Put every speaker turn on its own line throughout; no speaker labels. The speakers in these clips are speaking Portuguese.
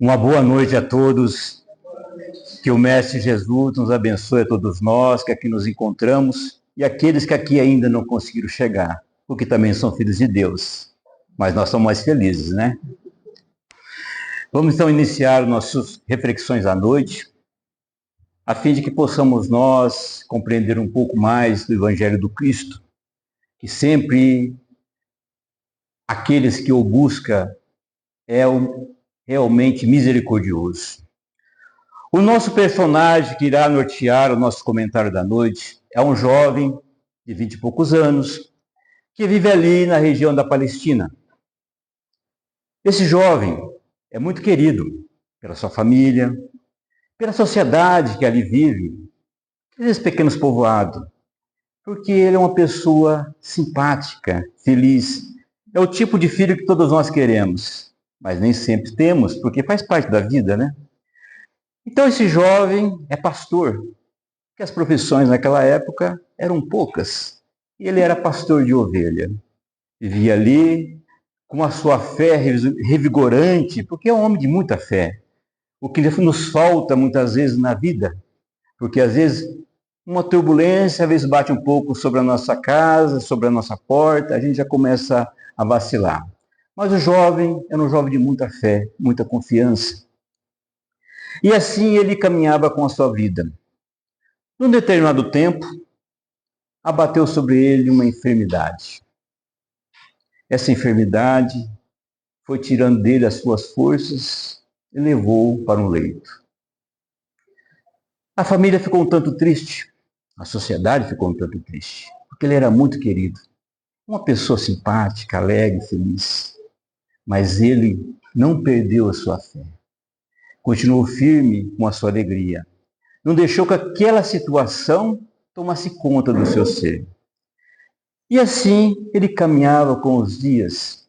Uma boa noite a todos, que o Mestre Jesus nos abençoe a todos nós que aqui nos encontramos e aqueles que aqui ainda não conseguiram chegar, porque também são filhos de Deus, mas nós somos mais felizes, né? Vamos então iniciar nossas reflexões à noite, a fim de que possamos nós compreender um pouco mais do Evangelho do Cristo, que sempre aqueles que o buscam é realmente misericordioso. O nosso personagem que irá nortear o nosso comentário da noite é um jovem de 20 e poucos anos que vive ali na região da Palestina. Esse jovem é muito querido pela sua família, pela sociedade que ali vive, aqueles pequenos povoados, porque ele é uma pessoa simpática, feliz. É o tipo de filho que todos nós queremos, mas nem sempre temos, porque faz parte da vida, né? Então esse jovem é pastor, que as profissões naquela época eram poucas. E ele era pastor de ovelha. Vivia ali com a sua fé revigorante, porque é um homem de muita fé. O que nos falta muitas vezes na vida, porque às vezes uma turbulência, às vezes bate um pouco sobre a nossa casa, sobre a nossa porta, a gente já começa a vacilar. Mas o jovem era um jovem de muita fé, muita confiança. E assim ele caminhava com a sua vida. Num determinado tempo, abateu sobre ele uma enfermidade. Essa enfermidade foi tirando dele as suas forças e levou-o para um leito. A família ficou um tanto triste, a sociedade ficou um tanto triste, porque ele era muito querido, uma pessoa simpática, alegre, feliz. Mas ele não perdeu a sua fé, continuou firme com a sua alegria, não deixou que aquela situação tomasse conta do seu ser. E assim ele caminhava com os dias.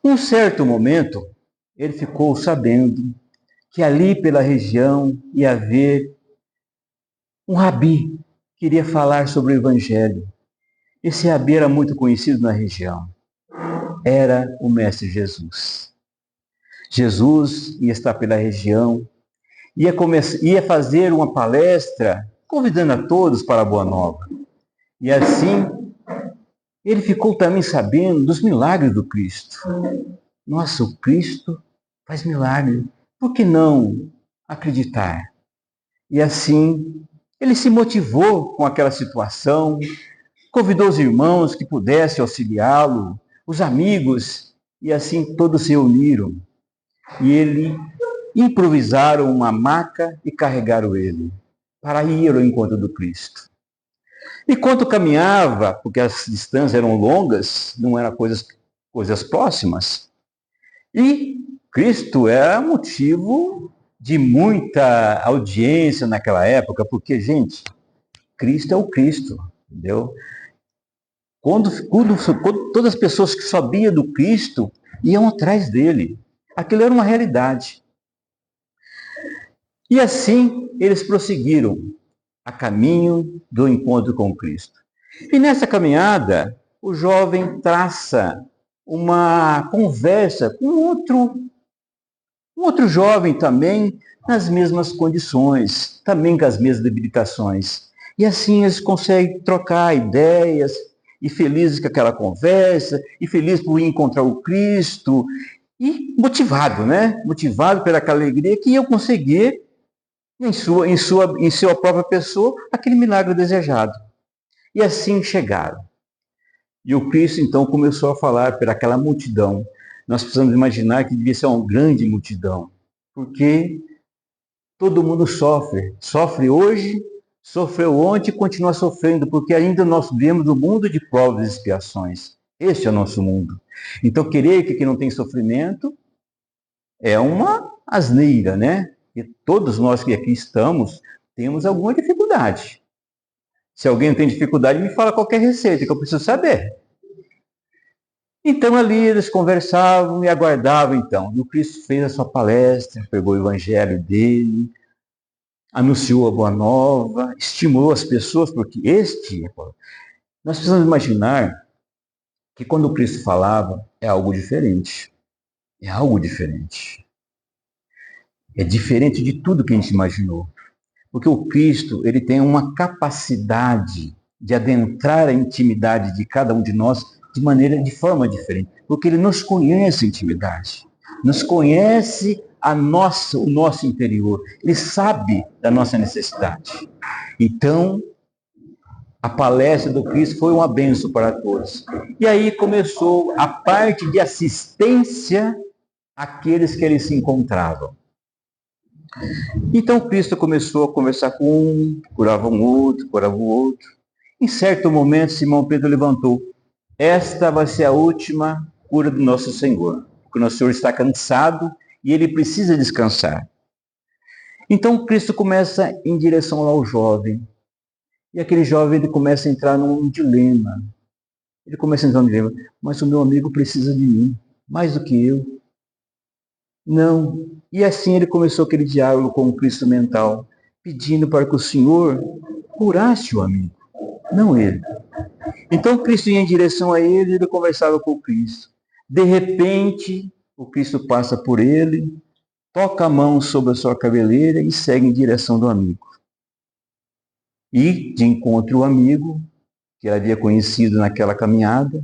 Um certo momento, ele ficou sabendo que ali pela região ia haver um rabi que iria falar sobre o Evangelho. Esse rabi era muito conhecido na região. Era o Mestre Jesus. Jesus ia estar pela região, ia fazer uma palestra convidando a todos para a Boa Nova. E assim, ele ficou também sabendo dos milagres do Cristo. Nossa, o Cristo faz milagre. Por que não acreditar? E assim, ele se motivou com aquela situação, convidou os irmãos que pudessem auxiliá-lo, os amigos, e assim todos se uniram. E ele improvisaram uma maca e carregaram ele para ir ao encontro do Cristo. Enquanto caminhava, porque as distâncias eram longas, não eram coisas próximas, e Cristo era motivo de muita audiência naquela época, porque, gente, Cristo é o Cristo, entendeu? Quando todas as pessoas que sabiam do Cristo iam atrás dele. Aquilo era uma realidade. E assim eles prosseguiram a caminho do encontro com Cristo. E nessa caminhada, o jovem traça uma conversa com um outro jovem também nas mesmas condições, também com as mesmas debilitações. E assim eles conseguem trocar ideias, e felizes com aquela conversa, e felizes por ir encontrar o Cristo, e motivado, né? Motivado pela aquela alegria que iam conseguir, em sua própria pessoa, aquele milagre desejado. E assim chegaram. E o Cristo então começou a falar para aquela multidão. Nós precisamos imaginar que devia ser uma grande multidão, porque todo mundo sofre. Sofre hoje, sofreu ontem e continua sofrendo, porque ainda nós vivemos um mundo de provas e expiações. Esse é o nosso mundo. Então, querer que não tem sofrimento é uma asneira, né? E todos nós que aqui estamos temos alguma dificuldade. Se alguém tem dificuldade, me fala qualquer receita que eu preciso saber. Então ali eles conversavam e aguardavam então. E o Cristo fez a sua palestra, pegou o evangelho dele, anunciou a boa nova, estimulou as pessoas, porque nós precisamos imaginar que quando o Cristo falava, é algo diferente. É algo diferente. É diferente de tudo que a gente imaginou. Porque o Cristo, ele tem uma capacidade de adentrar a intimidade de cada um de nós de forma diferente. Porque ele nos conhece a intimidade. Nos conhece o nosso interior. Ele sabe da nossa necessidade. Então, a palestra do Cristo foi uma bênção para todos. E aí começou a parte de assistência àqueles que eles se encontravam. Então Cristo começou a conversar com um, curava um outro, curava o outro. Em certo momento, Simão Pedro levantou. Esta vai ser a última cura do nosso Senhor, porque o nosso Senhor está cansado e ele precisa descansar. Então Cristo começa em direção ao jovem. E aquele jovem ele começa a entrar num dilema. Ele começa a entrar num dilema. Mas o meu amigo precisa de mim, mais do que eu. Não. E assim ele começou aquele diálogo com o Cristo mental, pedindo para que o Senhor curasse o amigo, não ele. Então Cristo ia em direção a ele e ele conversava com o Cristo. De repente, o Cristo passa por ele, toca a mão sobre a sua cabeleira e segue em direção do amigo. E, de encontro ao amigo, que ele havia conhecido naquela caminhada,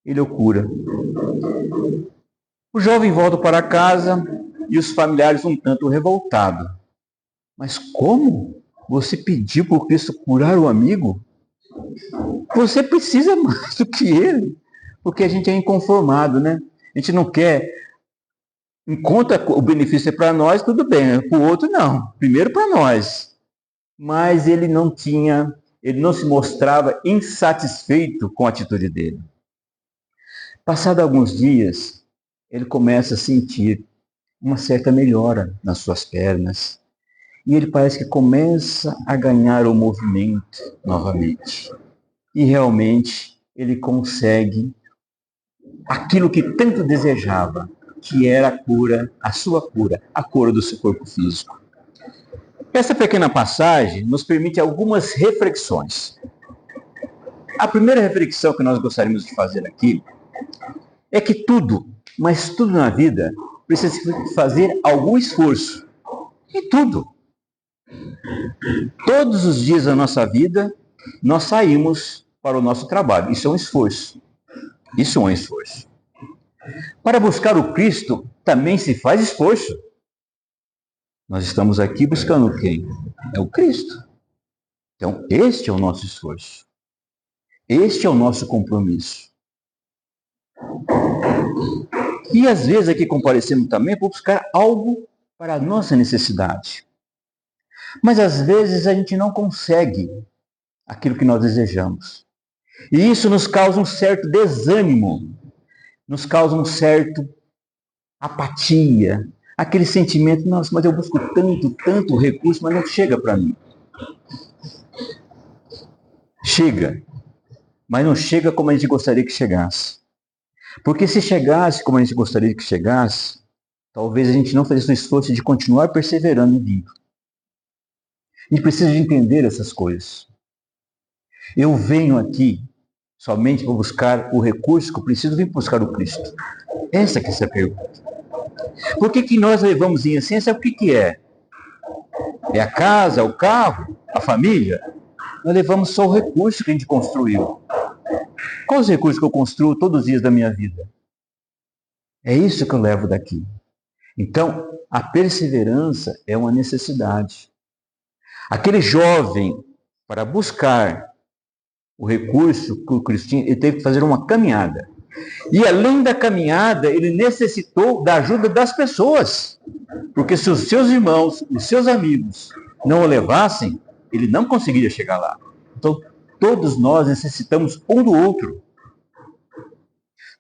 ele o cura. O jovem volta para casa e os familiares um tanto revoltados. Mas como? Você pediu para o Cristo curar o amigo? Você precisa mais do que ele. Porque a gente é inconformado, né? A gente não quer. Enquanto o benefício é para nós, tudo bem. Para o outro, não. Primeiro para nós. Mas ele não se mostrava insatisfeito com a atitude dele. Passado alguns dias, ele começa a sentir uma certa melhora nas suas pernas. E ele parece que começa a ganhar o movimento novamente. E realmente ele consegue aquilo que tanto desejava, que era a cura, a sua cura, a cura do seu corpo físico. Essa pequena passagem nos permite algumas reflexões. A primeira reflexão que nós gostaríamos de fazer aqui é que tudo, mas tudo na vida, precisa fazer algum esforço. E tudo. Todos os dias da nossa vida, nós saímos para o nosso trabalho. Isso é um esforço. Isso é um esforço. Para buscar o Cristo, também se faz esforço. Nós estamos aqui buscando quem? É o Cristo. Então, este é o nosso esforço. Este é o nosso compromisso. E às vezes aqui comparecemos também para buscar algo para a nossa necessidade. Mas às vezes a gente não consegue aquilo que nós desejamos. E isso nos causa um certo desânimo, nos causa um certo apatia, aquele sentimento, nossa, mas eu busco tanto recurso, mas não chega para mim. Chega, mas não chega como a gente gostaria que chegasse. Porque se chegasse como a gente gostaria que chegasse, talvez a gente não fizesse o esforço de continuar perseverando e vivo. A gente precisa de entender essas coisas. Eu venho aqui somente para buscar o recurso que eu preciso, vir buscar o Cristo. Essa que é a pergunta. Por que nós levamos em essência o que é? É a casa, o carro, a família? Nós levamos só o recurso que a gente construiu. Quais os recursos que eu construo todos os dias da minha vida? É isso que eu levo daqui. Então, a perseverança é uma necessidade. Aquele jovem, para buscar o recurso que o Cristo tinha, ele teve que fazer uma caminhada. E além da caminhada, ele necessitou da ajuda das pessoas. Porque se os seus irmãos, os seus amigos não o levassem, ele não conseguiria chegar lá. Então, todos nós necessitamos um do outro.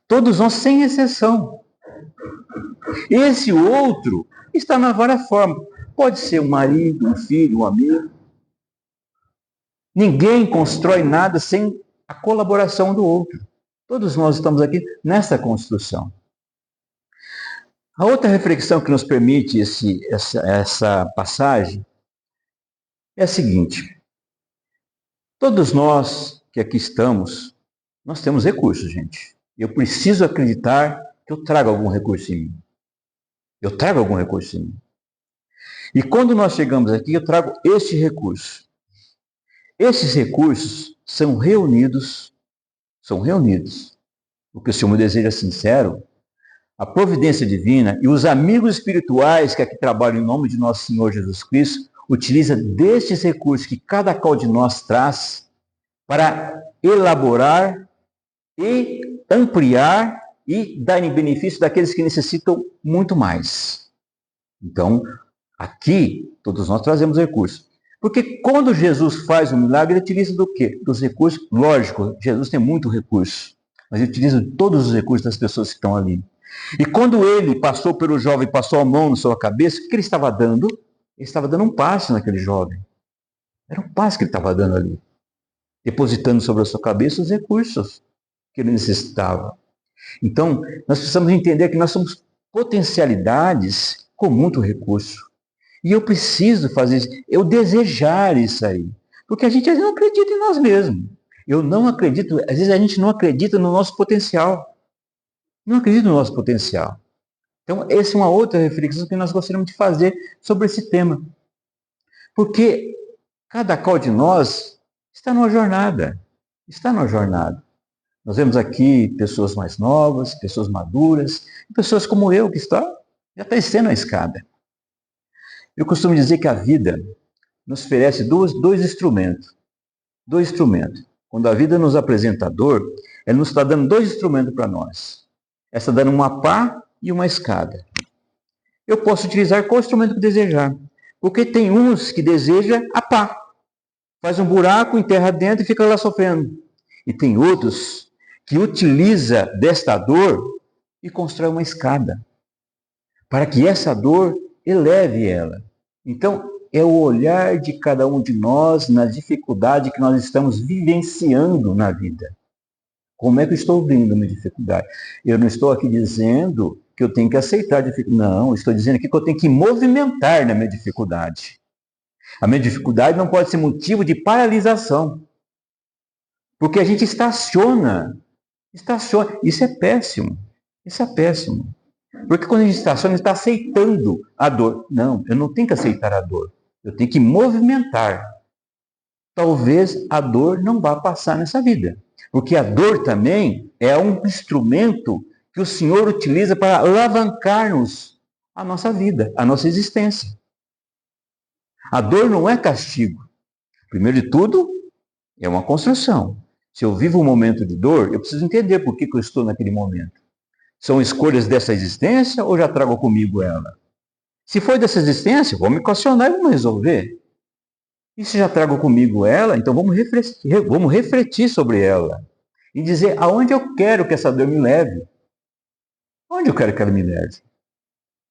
Todos nós, sem exceção. Esse outro está na várias formas. Pode ser um marido, um filho, um amigo. Ninguém constrói nada sem a colaboração do outro. Todos nós estamos aqui nessa construção. A outra reflexão que nos permite essa passagem é a seguinte. Todos nós que aqui estamos, nós temos recursos, gente. Eu preciso acreditar que eu trago algum recurso em mim. Eu trago algum recurso em mim. E quando nós chegamos aqui, eu trago este recurso. Esses recursos são reunidos, porque o Senhor me deseja sincero, a providência divina e os amigos espirituais que aqui trabalham em nome de nosso Senhor Jesus Cristo, utiliza destes recursos que cada qual de nós traz para elaborar e ampliar e dar em benefício daqueles que necessitam muito mais. Então, aqui, todos nós trazemos recursos. Porque quando Jesus faz um milagre, ele utiliza do quê? Dos recursos. Lógico, Jesus tem muito recurso, mas ele utiliza todos os recursos das pessoas que estão ali. E quando ele passou pelo jovem, passou a mão na sua cabeça, o que ele estava dando? Ele estava dando um passe naquele jovem. Era um passe que ele estava dando ali. Depositando sobre a sua cabeça os recursos que ele necessitava. Então, nós precisamos entender que nós somos potencialidades com muito recurso. E eu preciso fazer isso, eu desejar isso aí. Porque a gente às vezes não acredita em nós mesmos. Eu não acredito, às vezes a gente não acredita no nosso potencial. Não acredito no nosso potencial. Então, essa é uma outra reflexão que nós gostaríamos de fazer sobre esse tema. Porque cada qual de nós está numa jornada. Está numa jornada. Nós vemos aqui pessoas mais novas, pessoas maduras, pessoas como eu, que já está descendo a escada. Eu costumo dizer que a vida nos oferece dois instrumentos. Dois instrumentos. Quando a vida nos apresenta a dor, ela nos está dando dois instrumentos para nós. Ela está dando uma pá e uma escada. Eu posso utilizar qual instrumento que desejar. Porque tem uns que desejam a pá. Faz um buraco, enterra dentro e fica lá sofrendo. E tem outros que utiliza desta dor e constrói uma escada. Para que essa dor eleve ela. Então, é o olhar de cada um de nós na dificuldade que nós estamos vivenciando na vida. Como é que eu estou vendo a minha dificuldade? Eu não estou aqui dizendo que eu tenho que aceitar a dificuldade. Não, estou dizendo aqui que eu tenho que movimentar na minha dificuldade. A minha dificuldade não pode ser motivo de paralisação. Porque a gente estaciona. Isso é péssimo. Isso é péssimo. Porque quando a gente estaciona, a gente está aceitando a dor. Não, eu não tenho que aceitar a dor. Eu tenho que movimentar. Talvez a dor não vá passar nessa vida. Porque a dor também é um instrumento que o Senhor utiliza para alavancar-nos a nossa vida, a nossa existência. A dor não é castigo. Primeiro de tudo, é uma construção. Se eu vivo um momento de dor, eu preciso entender por que eu estou naquele momento. São escolhas dessa existência ou já trago comigo ela? Se for dessa existência, vamos equacionar e vamos resolver. E se já trago comigo ela, então vamos refletir sobre ela. E dizer aonde eu quero que essa dor me leve. Onde eu quero que ela me leve.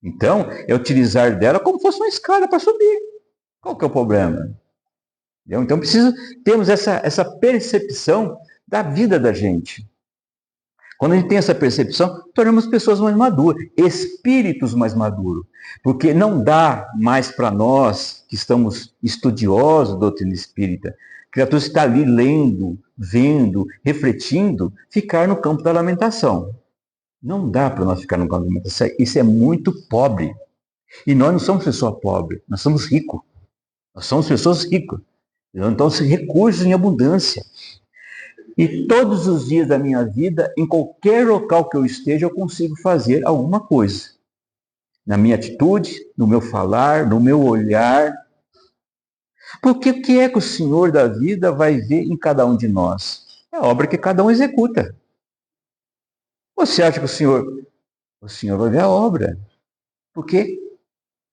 Então, é utilizar dela como se fosse uma escada para subir. Qual que é o problema? Então, termos essa percepção da vida da gente. Quando a gente tem essa percepção, tornamos pessoas mais maduras, espíritos mais maduros. Porque não dá mais para nós, que estamos estudiosos da doutrina espírita, criaturas que estão ali lendo, vendo, refletindo, ficar no campo da lamentação. Não dá para nós ficar no campo da lamentação. Isso é muito pobre. E nós não somos pessoas pobres, nós somos ricos. Nós somos pessoas ricas. Então, recursos em abundância. E todos os dias da minha vida, em qualquer local que eu esteja, eu consigo fazer alguma coisa. Na minha atitude, no meu falar, no meu olhar. Porque o que é que o Senhor da vida vai ver em cada um de nós? É a obra que cada um executa. Você acha que o Senhor vai ver a obra? Porque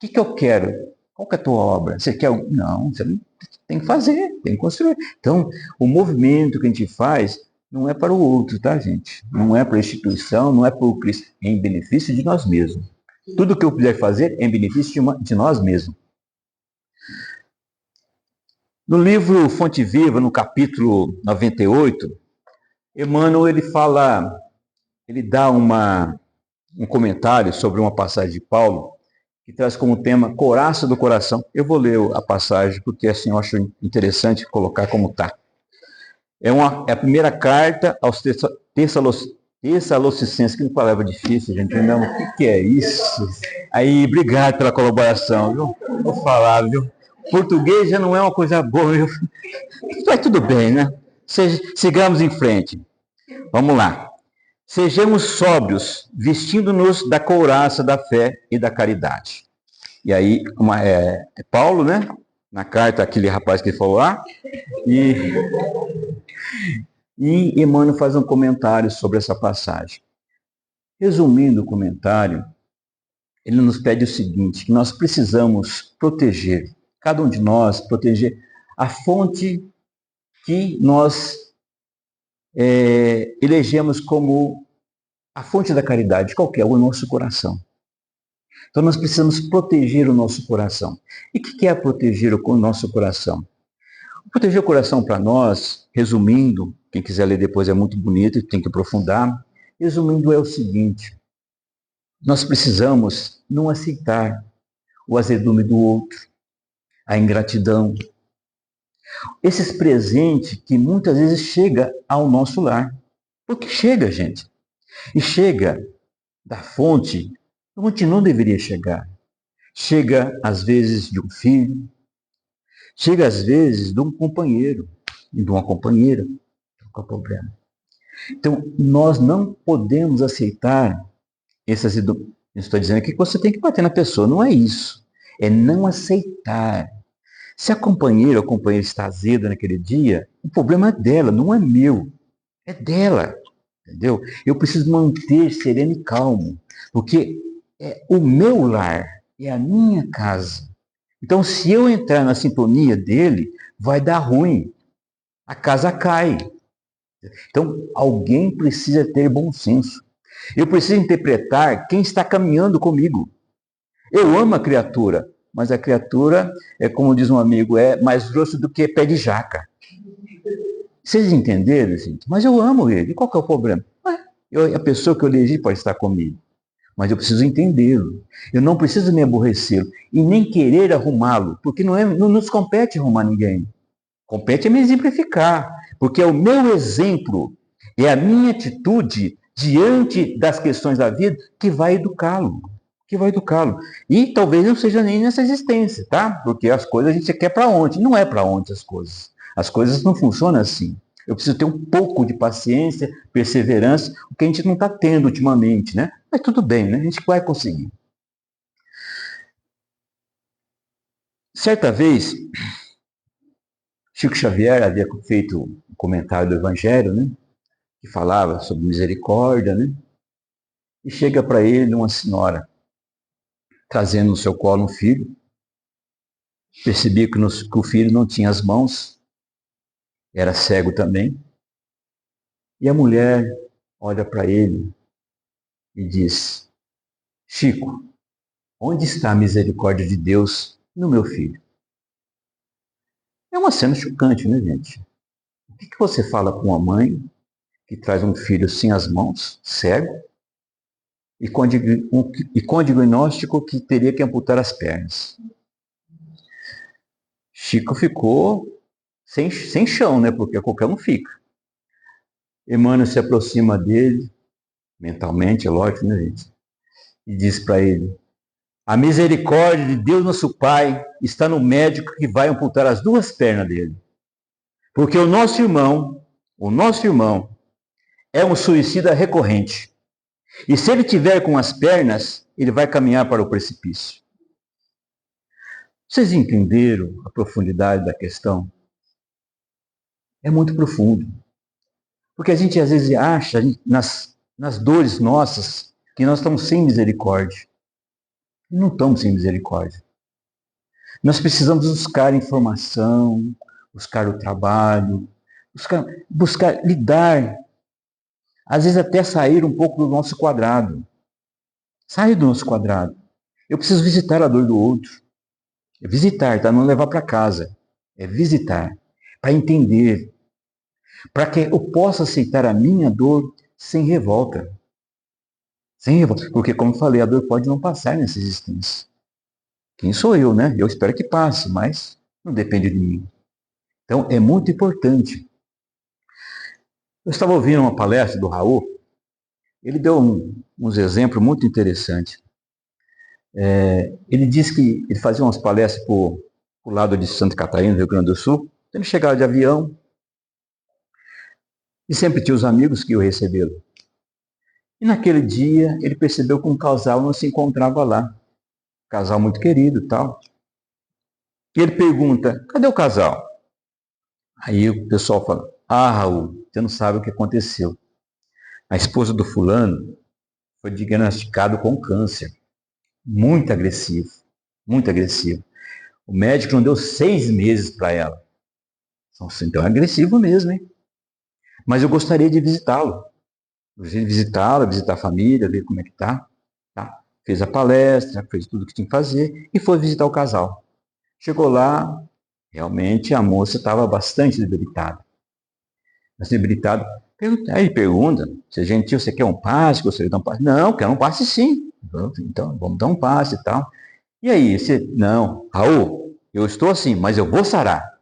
o que eu quero? Qual que é a tua obra? Você quer? Não, você não tem que fazer, tem que construir. Então, o movimento que a gente faz não é para o outro, tá, gente? Não é para a instituição, não é para o Cristo, é em benefício de nós mesmos. Tudo que eu puder fazer é em benefício de nós mesmos. No livro Fonte Viva, no capítulo 98, Emmanuel ele dá um comentário sobre uma passagem de Paulo, que traz como tema Coraça do Coração. Eu vou ler a passagem, porque assim eu acho interessante colocar como está. É a primeira carta aos Tessalonicenses, que palavra difícil, gente. Não, o que é isso? Aí, obrigado pela colaboração, viu? Vou falar, viu? Português já não é uma coisa boa, viu? Mas tudo bem, né? Sigamos em frente. Vamos lá. Sejamos sóbrios, vestindo-nos da couraça da fé e da caridade. E aí, Paulo, né? Na carta, aquele rapaz que falou lá, e Emmanuel faz um comentário sobre essa passagem. Resumindo o comentário, ele nos pede o seguinte, que nós precisamos proteger, cada um de nós, proteger a fonte que nós elegemos como a fonte da caridade, qual que é? O nosso coração. Então nós precisamos proteger o nosso coração. E o que é proteger o nosso coração? Proteger o coração para nós, resumindo, quem quiser ler depois é muito bonito, tem que aprofundar. Resumindo é o seguinte, nós precisamos não aceitar o azedume do outro, a ingratidão, esses presentes que muitas vezes chega ao nosso lar. Porque chega, gente. E chega da fonte onde não deveria chegar. Chega, às vezes, de um filho. Chega, às vezes, de um companheiro e de uma companheira. Qual é o problema? Então, nós não podemos aceitar essas... Estou dizendo aqui que você tem que bater na pessoa. Não é isso. É não aceitar. Se a companheira ou companheiro está azeda naquele dia, o problema é dela, não é meu. É dela. Entendeu? Eu preciso manter sereno e calmo. Porque é o meu lar, é a minha casa. Então, se eu entrar na sintonia dele, vai dar ruim. A casa cai. Então, alguém precisa ter bom senso. Eu preciso interpretar quem está caminhando comigo. Eu amo a criatura, mas a criatura, como diz um amigo, é mais grosso do que pé de jaca. Vocês entenderam, gente? Mas eu amo ele. E qual que é o problema? A pessoa que eu elegi pode estar comigo. Mas eu preciso entendê-lo. Eu não preciso me aborrecê-lo e nem querer arrumá-lo, porque não nos compete arrumar ninguém. Compete me exemplificar, porque é o meu exemplo, é a minha atitude diante das questões da vida que vai educá-lo. Que vai educá-lo. E talvez não seja nem nessa existência, tá? Porque as coisas a gente quer para ontem. Não é para ontem as coisas. As coisas não funcionam assim. Eu preciso ter um pouco de paciência, perseverança, o que a gente não está tendo ultimamente, né? Mas tudo bem, né? A gente vai conseguir. Certa vez, Chico Xavier havia feito um comentário do Evangelho, né? Que falava sobre misericórdia, né? E chega para ele uma senhora, trazendo no seu colo um filho. Percebia que o filho não tinha as mãos, era cego também. E a mulher olha para ele e diz, Chico, onde está a misericórdia de Deus no meu filho? É uma cena chocante, né, gente? O que você fala com uma mãe que traz um filho sem as mãos, cego, e com o diagnóstico que teria que amputar as pernas? Chico ficou sem chão, né? Porque qualquer um fica. Emmanuel se aproxima dele, mentalmente, é lógico, né, gente? E diz para ele, a misericórdia de Deus nosso Pai está no médico que vai amputar as duas pernas dele. Porque o nosso irmão é um suicida recorrente. E se ele tiver com as pernas, ele vai caminhar para o precipício. Vocês entenderam a profundidade da questão? É muito profundo. Porque a gente às vezes acha, nas dores nossas, que nós estamos sem misericórdia. E não estamos sem misericórdia. Nós precisamos buscar informação, buscar o trabalho, buscar lidar, às vezes até sair um pouco do nosso quadrado. Sair do nosso quadrado. Eu preciso visitar a dor do outro. É visitar, tá? Não levar para casa. É visitar. Para entender. Para que eu possa aceitar a minha dor sem revolta. Sem revolta. Porque, como eu falei, a dor pode não passar nessa existência. Quem sou eu, né? Eu espero que passe, mas não depende de mim. Então, é muito importante. Eu estava ouvindo uma palestra do Raul, Ele deu uns exemplos muito interessantes. Ele disse que ele fazia umas palestras para o lado de Santa Catarina, Rio Grande do Sul. Ele chegava de avião e sempre tinha os amigos que o receberam. E naquele dia ele percebeu que um casal não se encontrava lá. Um casal muito querido e tal. E ele pergunta, cadê o casal? Aí o pessoal fala, Raul, você não sabe o que aconteceu. A esposa do fulano foi diagnosticada com câncer. Muito agressivo, muito agressivo. O médico não deu 6 meses para ela. Então é agressivo mesmo, hein? Mas eu gostaria de visitá-lo. Gostaria de visitá-lo, visitar a família, ver como é que tá. Fez a palestra, fez tudo o que tinha que fazer e foi visitar o casal. Chegou lá, realmente a moça estava bastante debilitada. Aí pergunta, se é gentil, você quer um passe? Gostaria de dar um passe? Não, quero um passe sim. Então, vamos dar um passe e tal. E aí, você, não, Raul, eu estou assim, mas eu vou sarar.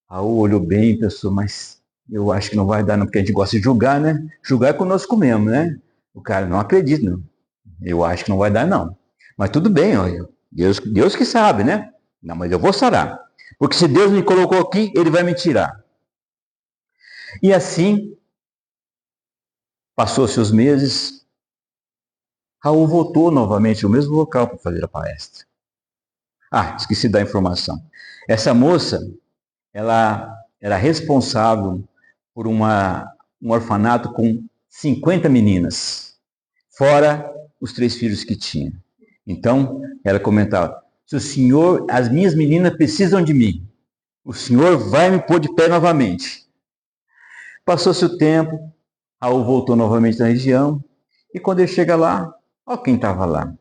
Raul olhou bem e pensou, mas eu acho que não vai dar não, porque a gente gosta de julgar, né? Julgar é conosco mesmo, né? O cara, não acredita, não. Eu acho que não vai dar não. Mas tudo bem, ó, Deus que sabe, né? Não, mas eu vou sarar. Porque se Deus me colocou aqui, ele vai me tirar. E assim, passou-se os meses, Raul voltou novamente ao mesmo local para fazer a palestra. Esqueci da informação. Essa moça, ela era responsável por um orfanato com 50 meninas, fora os 3 filhos que tinha. Então, ela comentava, se o senhor, as minhas meninas precisam de mim, o senhor vai me pôr de pé novamente. Passou-se o tempo, Raul voltou novamente na região, e quando ele chega lá, olha quem estava lá.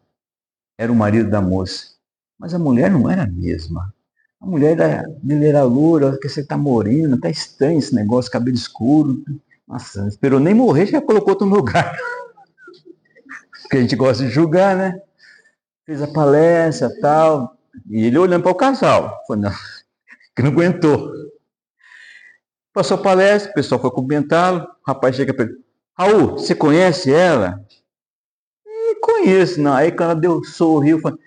Era o marido da moça. Mas a mulher não era a mesma. A mulher dele era loura, que você está morena, está estranho esse negócio, cabelo escuro. Nossa, não esperou nem morrer, já colocou outro no lugar. Porque a gente gosta de julgar, né? Fez a palestra e tal. E ele olhando para o casal. Falou, não, que não aguentou. Passou a palestra, o pessoal foi cumprimentá-lo. O rapaz chega para ele, Raul, você conhece ela? Não conheço, não. Aí quando ela deu, sorriu, falou,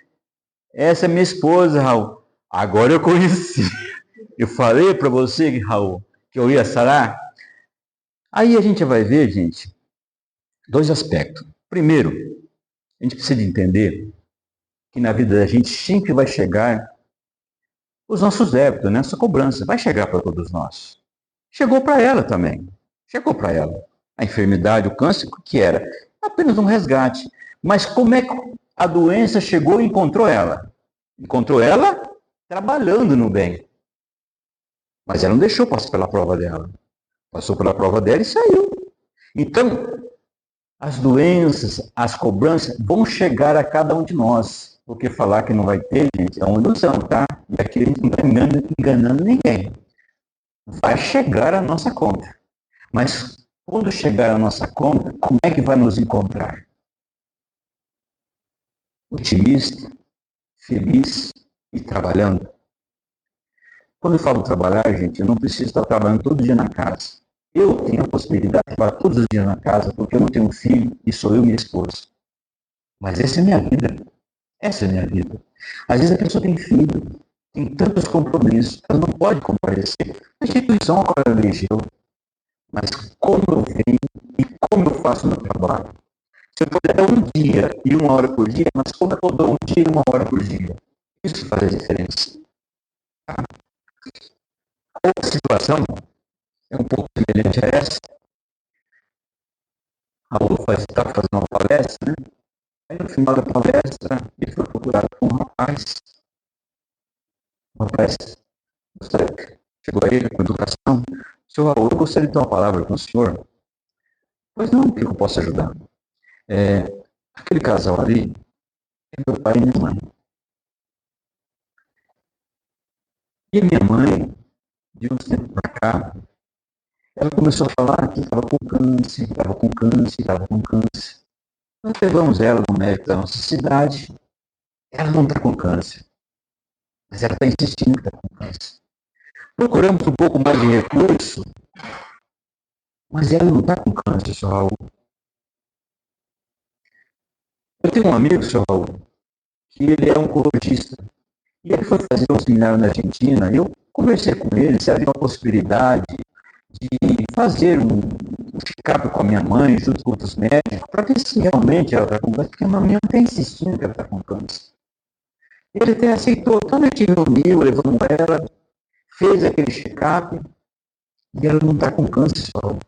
essa é minha esposa, Raul. Agora eu conheci. Eu falei para você, Raul, que eu ia sarar. Aí a gente vai ver, gente, 2 aspectos. Primeiro, a gente precisa entender que na vida da gente sempre vai chegar os nossos débitos, né? Essa cobrança vai chegar para todos nós. Chegou para ela também. Chegou para ela. A enfermidade, o câncer, o que era? Apenas um resgate. Mas como é que a doença chegou e encontrou ela? Encontrou ela trabalhando no bem. Mas ela não deixou passar pela prova dela. Passou pela prova dela e saiu. Então, as doenças, as cobranças vão chegar a cada um de nós. Porque falar que não vai ter, gente, é uma ilusão, tá? E aqui a gente não está enganando ninguém. Vai chegar a nossa conta. Mas quando chegar a nossa conta, como é que vai nos encontrar? Otimista, feliz e trabalhando. Quando eu falo trabalhar, gente, eu não preciso estar trabalhando todo dia na casa. Eu tenho a possibilidade de trabalhar todos os dias na casa porque eu não tenho um filho e sou eu e minha esposa. Mas essa é a minha vida. Essa é a minha vida. Às vezes a pessoa tem filho, tem tantos compromissos, ela não pode comparecer. A instituição agora elegeu. Mas como eu venho e como eu faço o meu trabalho? Se eu puder dar um dia e 1 hora por dia, mas como eu dou um dia e 1 hora por dia? Isso faz a diferença. Tá? A outra situação é um pouco semelhante a essa. A Raul está fazendo uma palestra, né? Aí no final da palestra, ele foi procurado por um rapaz. O rapaz chegou a ele com educação. Senhor Raul, eu gostaria de dar uma palavra com o senhor. Pois não, o que eu posso ajudar? Aquele casal ali é meu pai e minha mãe. E a minha mãe, de uns tempos para cá, ela começou a falar que estava com câncer, estava com câncer, estava com câncer. Nós levamos ela no médico da nossa cidade. Ela não está com câncer, mas ela está insistindo que está com câncer. Procuramos um pouco mais de recurso, mas ela não está com câncer, senhor Raul. Eu tenho um amigo, seu Raul, que ele é oncologista. E ele foi fazer um seminário na Argentina. Eu conversei com ele se havia uma possibilidade de fazer um check-up com a minha mãe, junto com outros médicos, para ver se realmente ela está com câncer, porque a minha mãe está insistindo que ela está com câncer. Ele até aceitou, então a gente reuniu, levamos ela, fez aquele check-up, e ela não está com câncer só.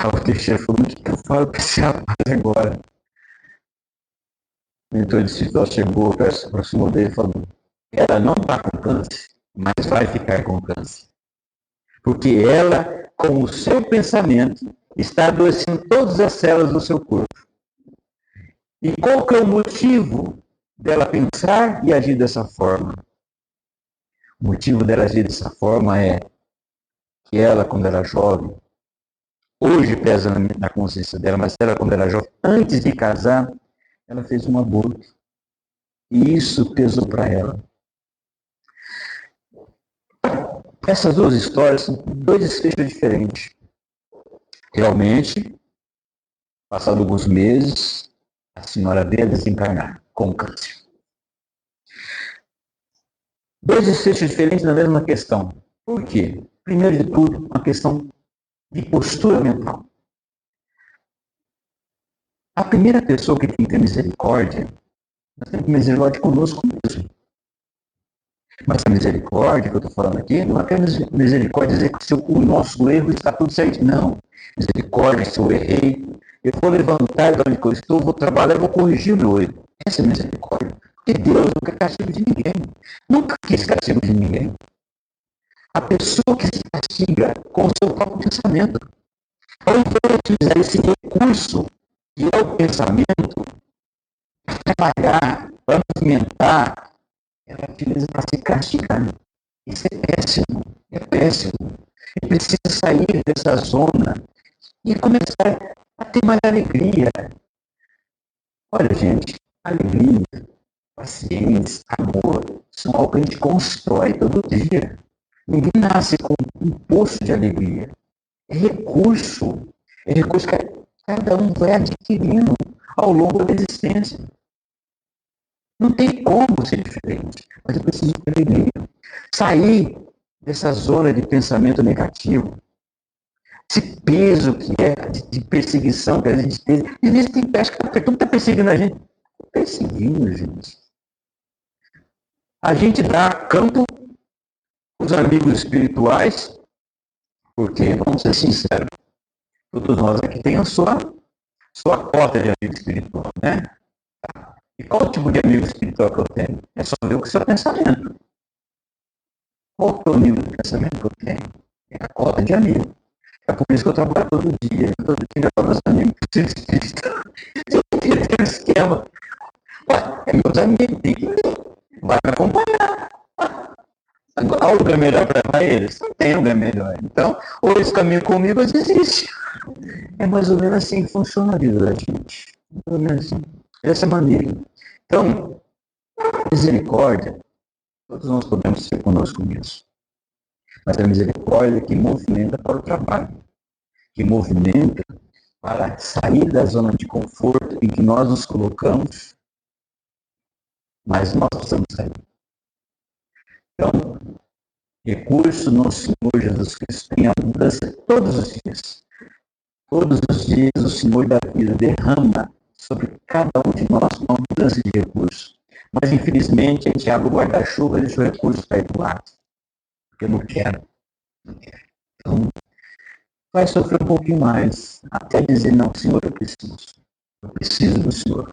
O Teixeira falou, o que eu falo para esse rapaz agora? O mentor de hospital chegou, aproximou dele e falou, ela não está com câncer, mas vai ficar com câncer. Porque ela, com o seu pensamento, está adoecendo todas as células do seu corpo. E qual que é o motivo dela pensar e agir dessa forma? O motivo dela agir dessa forma é que ela, quando era jovem, hoje pesa na consciência dela, mas ela, quando era jovem, antes de casar, ela fez um aborto. E isso pesou para ela. Essas duas histórias são dois desfechos diferentes. Realmente, passado alguns meses, a senhora veio a desencarnar com câncer. Dois desfechos diferentes na mesma questão. Por quê? Primeiro de tudo, uma questão de postura mental. A primeira pessoa que tem que ter misericórdia, nós temos misericórdia conosco mesmo. Mas a misericórdia que eu estou falando aqui não é apenas misericórdia dizer que o nosso erro está tudo certo. Não. Misericórdia, se eu errei, eu vou levantar de onde eu estou, vou trabalhar, vou corrigir o meu erro. Essa é misericórdia. Porque Deus não quer castigo de ninguém. Nunca quis castigo de ninguém. A pessoa que se castiga com o seu próprio pensamento. Ao invés de utilizar esse recurso, que é o pensamento, para trabalhar, para movimentar, ela utiliza para se castigar. Isso é péssimo, é péssimo. E precisa sair dessa zona e começar a ter mais alegria. Olha, gente, alegria, paciência, amor, são algo que a gente constrói todo dia. Ninguém nasce com um poço de alegria. É recurso que cada um vai adquirindo ao longo da existência. Não tem como ser diferente, mas eu preciso ter alegria. Sair dessa zona de pensamento negativo, esse peso que é de perseguição que a gente tem. E às vezes tem pesca que está perseguindo a gente. Perseguindo, gente. A gente dá campo para os amigos espirituais, porque, vamos ser sinceros, todos nós aqui tem a sua cota de amigo espiritual, né? E qual tipo de amigo espiritual que eu tenho? É só ver o seu pensamento. Qual que é o nível de pensamento que eu tenho? É a cota de amigo. É por isso que eu trabalho todo dia. Todo dia eu falo meus amigos que são espíritas. Eu tenho aquele esquema. Ué, é meus amigos, tem que vai me acompanhar. Agora, qual lugar melhor para levar eles? Não tem lugar melhor. Então, ou eles caminham comigo ou desistem. É mais ou menos assim que funciona a vida da gente. Mais ou menos assim. Dessa maneira. Então, misericórdia, todos nós podemos ser conosco mesmo. Mas a misericórdia que movimenta para o trabalho, que movimenta para sair da zona de conforto em que nós nos colocamos, mas nós precisamos sair. Então, recurso no Senhor Jesus Cristo tem abundância todos os dias. Todos os dias o Senhor da vida derrama sobre cada um de nós uma abundância de recursos. Mas, infelizmente, a gente abre o guarda-chuva e deixa o recurso cair do lado. Porque eu não quero. Então, vai sofrer um pouquinho mais, até dizer, não, Senhor, eu preciso do Senhor.